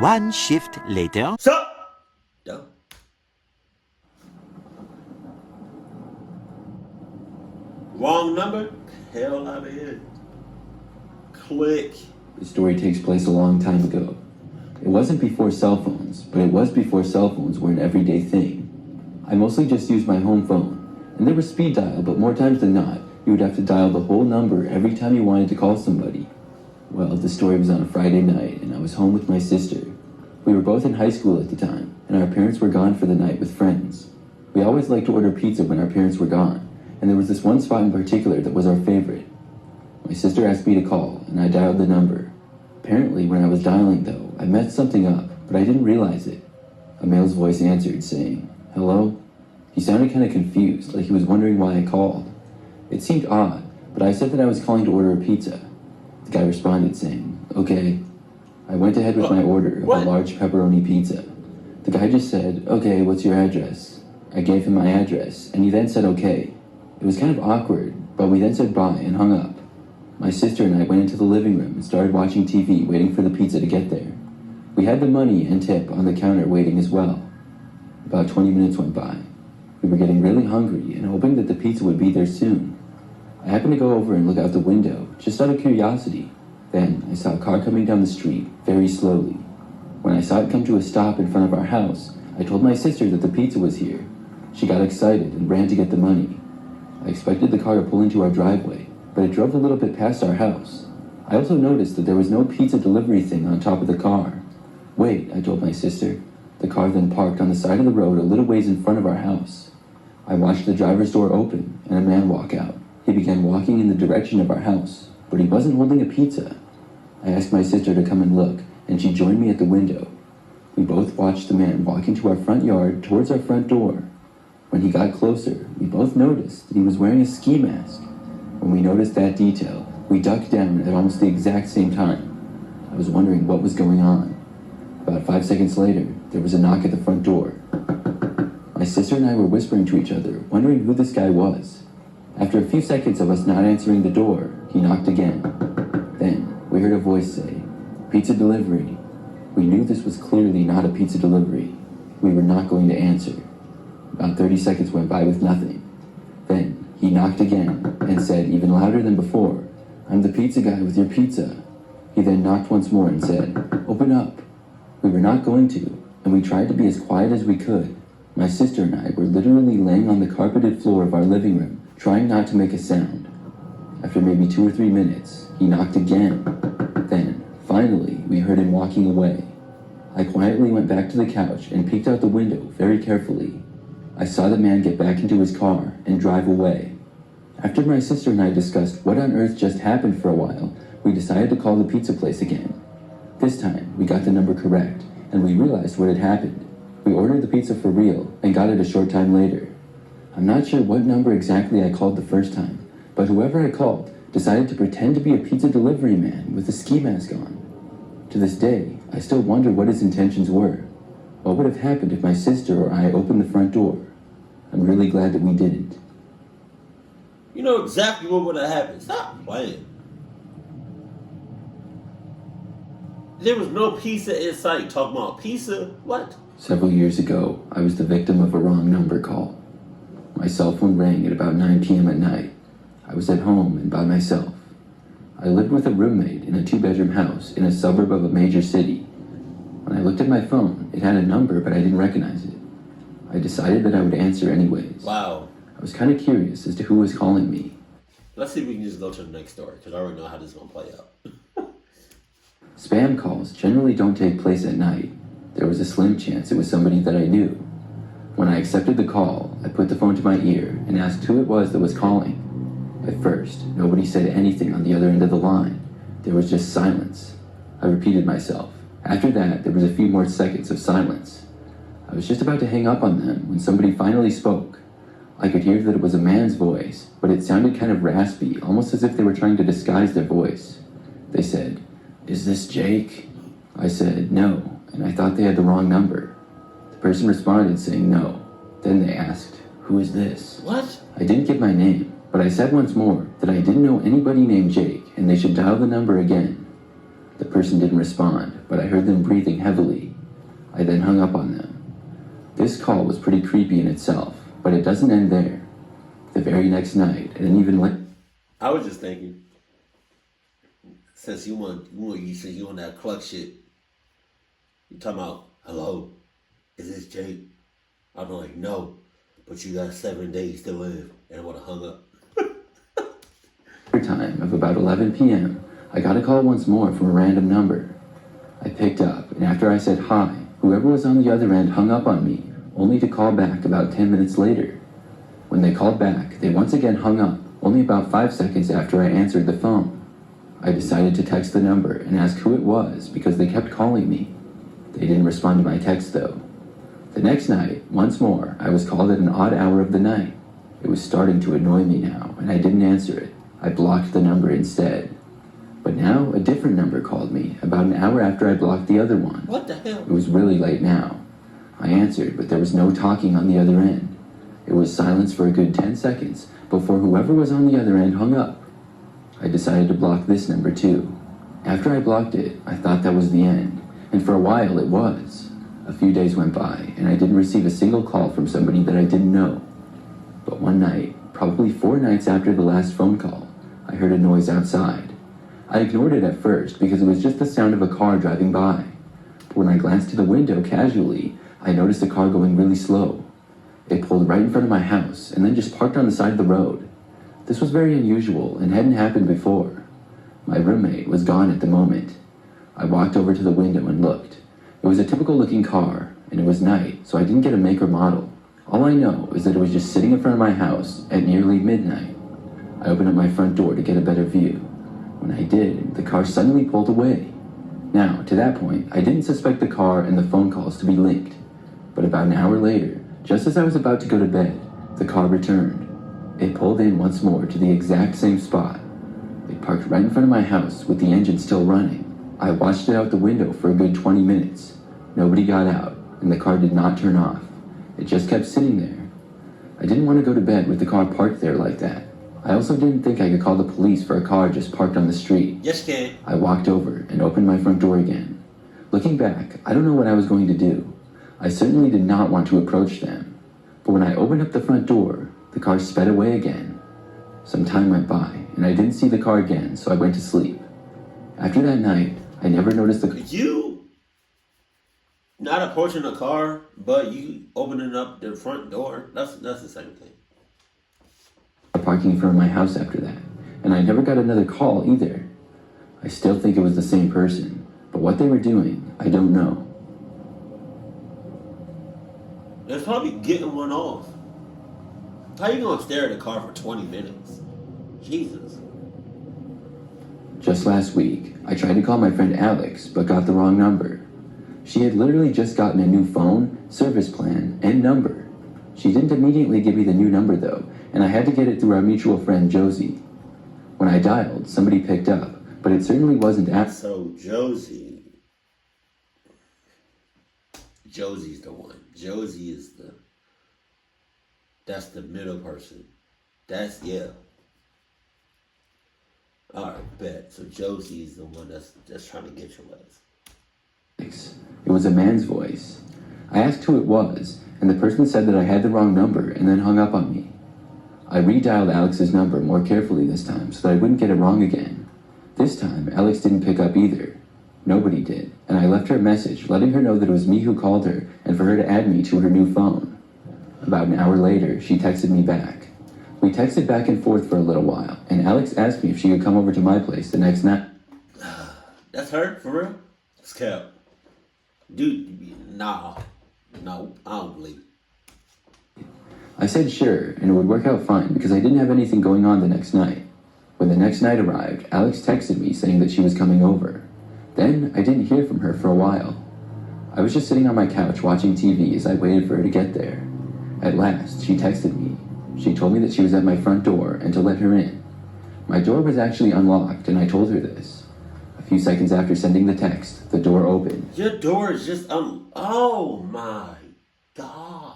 One shift later. Sup? Yo. Wrong number? Hell out of here. Click. The story takes place a long time ago. It wasn't before cell phones, but it was before cell phones were an everyday thing. I mostly just used my home phone, and there was speed dial, but more times than not, you would have to dial the whole number every time you wanted to call somebody. Well, the story was on a Friday night, and I was home with my sister. We were both in high school at the time, and our parents were gone for the night with friends. We always liked to order pizza when our parents were gone, and there was this one spot in particular that was our favorite. My sister asked me to call, and I dialed the number. Apparently, when I was dialing, though, I messed something up, but I didn't realize it. A male's voice answered, saying, "Hello?" He sounded kind of confused, like he was wondering why I called. It seemed odd, but I said that I was calling to order a pizza. The guy responded, saying, "Okay." I went ahead with my order of a large pepperoni pizza. The guy just said, "Okay, what's your address?" I gave him my address, and he then said, "Okay." It was kind of awkward, but we then said bye and hung up. My sister and I went into the living room and started watching TV, waiting for the pizza to get there. We had the money and tip on the counter waiting as well. About 20 minutes went by. We were getting really hungry and hoping that the pizza would be there soon. I happened to go over and look out the window, just out of curiosity. Then I saw a car coming down the street, very slowly. When I saw it come to a stop in front of our house, I told my sister that the pizza was here. She got excited and ran to get the money. I expected the car to pull into our driveway, but it drove a little bit past our house. I also noticed that there was no pizza delivery thing on top of the car. "Wait," I told my sister. The car then parked on the side of the road a little ways in front of our house. I watched the driver's door open and a man walk out. He began walking in the direction of our house, but he wasn't holding a pizza. I asked my sister to come and look, and she joined me at the window. We both watched the man walk into our front yard towards our front door. When he got closer, we both noticed that he was wearing a ski mask. When we noticed that detail, we ducked down at almost the exact same time. I was wondering what was going on. About 5 seconds later, there was a knock at the front door. My sister and I were whispering to each other, wondering who this guy was. After a few seconds of us not answering the door, he knocked again. Then, we heard a voice say, "Pizza delivery." We knew this was clearly not a pizza delivery. We were not going to answer. About 30 seconds went by with nothing. Then, he knocked again and said, even louder than before, "I'm the pizza guy with your pizza." He then knocked once more and said, "Open up." We were not going to, and we tried to be as quiet as we could. My sister and I were literally laying on the carpeted floor of our living room, trying not to make a sound. After maybe 2 or 3 minutes, he knocked again. Then, finally, we heard him walking away. I quietly went back to the couch and peeked out the window very carefully. I saw the man get back into his car and drive away. After my sister and I discussed what on earth just happened for a while, we decided to call the pizza place again. This time, we got the number correct, and we realized what had happened. We ordered the pizza for real and got it a short time later. I'm not sure what number exactly I called the first time, but whoever I called decided to pretend to be a pizza delivery man with a ski mask on. To this day, I still wonder what his intentions were. What would have happened if my sister or I opened the front door? I'm really glad that we didn't. You know exactly what would have happened. Stop playing. There was no pizza in sight. Talking about pizza? What? Several years ago, I was the victim of a wrong number call. My cell phone rang at about 9 p.m. at night. I was at home and by myself. I lived with a roommate in a 2-bedroom house in a suburb of a major city. When I looked at my phone, it had a number, but I didn't recognize it. I decided that I would answer anyways. Wow. I was kind of curious as to who was calling me. Let's see if we can just go to the next story, because I already know how this is going to play out. Spam calls generally don't take place at night. There was a slim chance it was somebody that I knew. When I accepted the call, I put the phone to my ear and asked who it was that was calling. At first, nobody said anything on the other end of the line. There was just silence. I repeated myself. After that, there was a few more seconds of silence. I was just about to hang up on them when somebody finally spoke. I could hear that it was a man's voice, but it sounded kind of raspy, almost as if they were trying to disguise their voice. They said, "Is this Jake?" I said, "No," and I thought they had the wrong number. The person responded saying no. Then they asked, "Who is this?" What? I didn't give my name, but I said once more that I didn't know anybody named Jake and they should dial the number again. The person didn't respond, but I heard them breathing heavily. I then hung up on them. This call was pretty creepy in itself, but it doesn't end there. The very next night, and even I was just thinking, since you on that cluck shit, you talking about, hello, is this Jake? I'm like, no, but you got 7 days to live, and I would have hung up. time of about 11 p.m., I got a call once more from a random number. I picked up, and after I said hi, whoever was on the other end hung up on me, only to call back about 10 minutes later. When they called back, they once again hung up, only about 5 seconds after I answered the phone. I decided to text the number and ask who it was because they kept calling me. They didn't respond to my text though. The next night, once more, I was called at an odd hour of the night. It was starting to annoy me now, and I didn't answer it. I blocked the number instead. But now, a different number called me, about an hour after I blocked the other one. What the hell? It was really late now. I answered, but there was no talking on the other end. It was silence for a good 10 seconds before whoever was on the other end hung up. I decided to block this number too. After I blocked it, I thought that was the end, and for a while it was. A few days went by, and I didn't receive a single call from somebody that I didn't know. But one night, probably 4 nights after the last phone call, I heard a noise outside. I ignored it at first because it was just the sound of a car driving by. But when I glanced to the window casually, I noticed a car going really slow. It pulled right in front of my house and then just parked on the side of the road. This was very unusual and hadn't happened before. My roommate was gone at the moment. I walked over to the window and looked. It was a typical looking car, and it was night, so I didn't get a make or model. All I know is that it was just sitting in front of my house at nearly midnight. I opened up my front door to get a better view. When I did, the car suddenly pulled away. Now, to that point, I didn't suspect the car and the phone calls to be linked. But about an hour later, just as I was about to go to bed, the car returned. It pulled in once more to the exact same spot. It parked right in front of my house with the engine still running. I watched it out the window for a good 20 minutes. Nobody got out, and the car did not turn off. It just kept sitting there. I didn't want to go to bed with the car parked there like that. I also didn't think I could call the police for a car just parked on the street. Yes, you can. I walked over and opened my front door again. Looking back, I don't know what I was going to do. I certainly did not want to approach them. But when I opened up the front door, the car sped away again. Some time went by, and I didn't see the car again, so I went to sleep. After that night, I never noticed the... You not approaching a car, but you opening up the front door, that's the same thing. Parking in front of my house after that, and I never got another call either. I still think it was the same person, but what they were doing, I don't know. They're probably getting one off. How you gonna stare at a car for 20 minutes? Jesus. Just last week, I tried to call my friend Alex, but got the wrong number. She had literally just gotten a new phone, service plan, and number. She didn't immediately give me the new number though, and I had to get it through our mutual friend Josie. When I dialed, somebody picked up, but it certainly wasn't So Josie's the one. Josie is that's the middle person. That's, yeah. Alright, bet. So Josie is the one that's trying to get your ass. It was a man's voice. I asked who it was, and the person said that I had the wrong number and then hung up on me. I redialed Alex's number more carefully this time so that I wouldn't get it wrong again. This time, Alex didn't pick up either. Nobody did, and I left her a message letting her know that it was me who called her and for her to add me to her new phone. About an hour later, she texted me back. We texted back and forth for a little while, and Alex asked me if she could come over to my place the next night. That's her? For real? It's cap. Dude, nah. No, I don't believe it. I said sure, and it would work out fine because I didn't have anything going on the next night. When the next night arrived, Alex texted me saying that she was coming over. Then, I didn't hear from her for a while. I was just sitting on my couch watching TV as I waited for her to get there. At last, she texted me. She told me that she was at my front door and to let her in. My door was actually unlocked, and I told her this. A few seconds after sending the text, the door opened. Your door is just oh my God.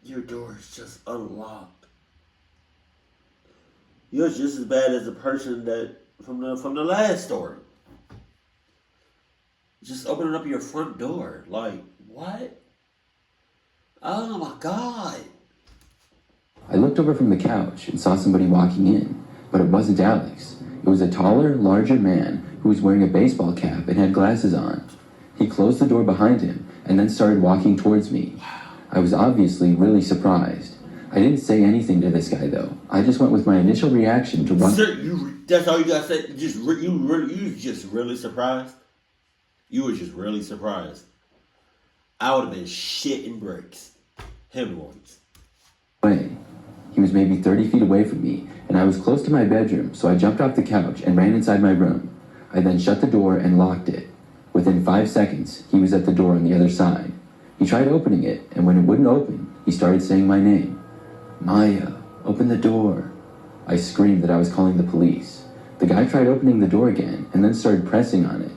Your door is just unlocked. You're just as bad as the person that from the last story. Just opening up your front door. Like, what? Oh my God. I looked over from the couch and saw somebody walking in, but it wasn't Alex. It was a taller, larger man who was wearing a baseball cap and had glasses on. He closed the door behind him and then started walking towards me. I was obviously really surprised. I didn't say anything to this guy though. I just went with my initial reaction to run. Sir, that's all you gotta say? You just really surprised? You were just really surprised. I would have been shitting bricks. Hemorrhoids. Away. He was maybe 30 feet away from me, and I was close to my bedroom, so I jumped off the couch and ran inside my room. I then shut the door and locked it. Within 5 seconds, he was at the door on the other side. He tried opening it, and when it wouldn't open, he started saying my name. Maya, open the door. I screamed that I was calling the police. The guy tried opening the door again, and then started pressing on it.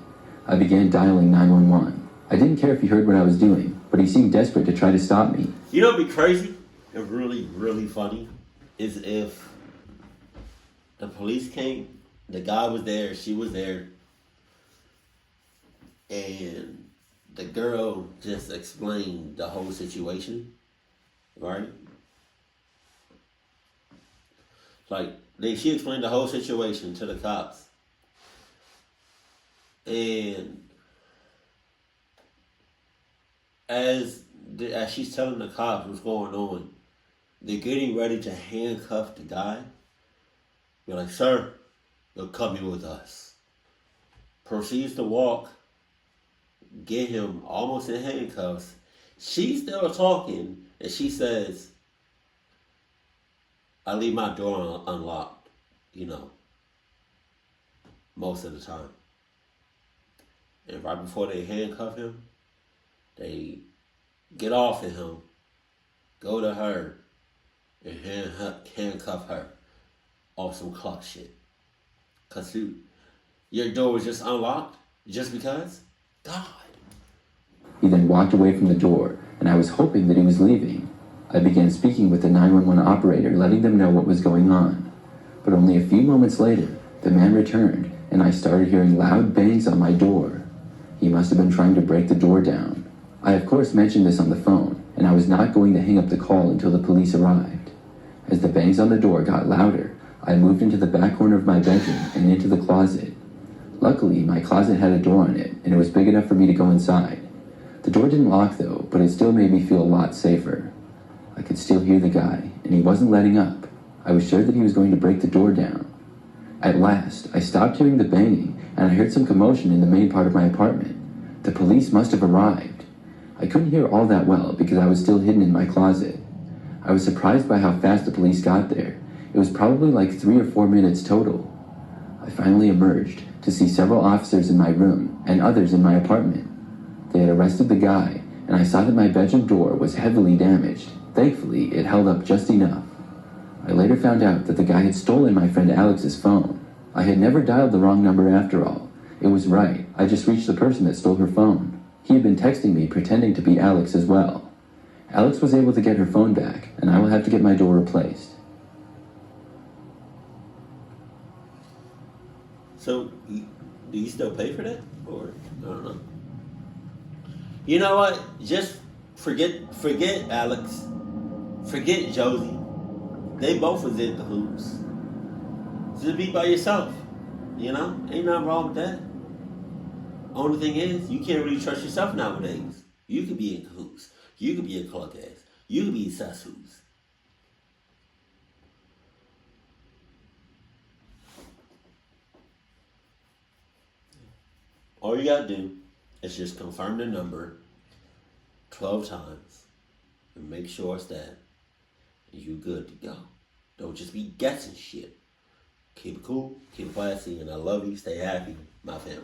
I began dialing 911. I didn't care if he heard what I was doing, but he seemed desperate to try to stop me. You know what'd be crazy and really, really funny? Is if the police came, the guy was there, she was there, and the girl just explained the whole situation, right? Like, she explained the whole situation to the cops. And as she's telling the cops what's going on, they're getting ready to handcuff the guy. You're like, sir, you're coming with us. Proceeds to walk, get him almost in handcuffs. She's still talking, and she says, I leave my door unlocked, most of the time. And right before they handcuff him, they get off of him, go to her, and handcuff her off some clock shit. Because your door was just unlocked just because? God. He then walked away from the door, and I was hoping that he was leaving. I began speaking with the 911 operator, letting them know what was going on. But only a few moments later, the man returned, and I started hearing loud bangs on my door. He must have been trying to break the door down. I of course mentioned this on the phone, and I was not going to hang up the call until the police arrived. As the bangs on the door got louder, I moved into the back corner of my bedroom and into the closet. Luckily, my closet had a door on it, and it was big enough for me to go inside. The door didn't lock though, but it still made me feel a lot safer. I could still hear the guy, and he wasn't letting up. I was sure that he was going to break the door down. At last, I stopped hearing the banging, and I heard some commotion in the main part of my apartment. The police must have arrived. I couldn't hear all that well because I was still hidden in my closet. I was surprised by how fast the police got there. It was probably like 3 or 4 minutes total. I finally emerged to see several officers in my room and others in my apartment. They had arrested the guy, and I saw that my bedroom door was heavily damaged. Thankfully, it held up just enough. I later found out that the guy had stolen my friend Alex's phone. I had never dialed the wrong number after all. It was right. I just reached the person that stole her phone. He had been texting me pretending to be Alex as well. Alex was able to get her phone back, and I will have to get my door replaced. So, do you still pay for that? Or, I don't know. You know what? Just forget Alex. Forget Josie. They both was in cahoots. Just be by yourself. Ain't nothing wrong with that. Only thing is, you can't really trust yourself nowadays. You could be in cahoots. You could be in cluck ass. You could be in sassoos. All you gotta do is just confirm the number 12 times and make sure it's that. And you good to go. Don't just be guessing shit. Keep it cool, keep it classy, and I love you. Stay happy, my family.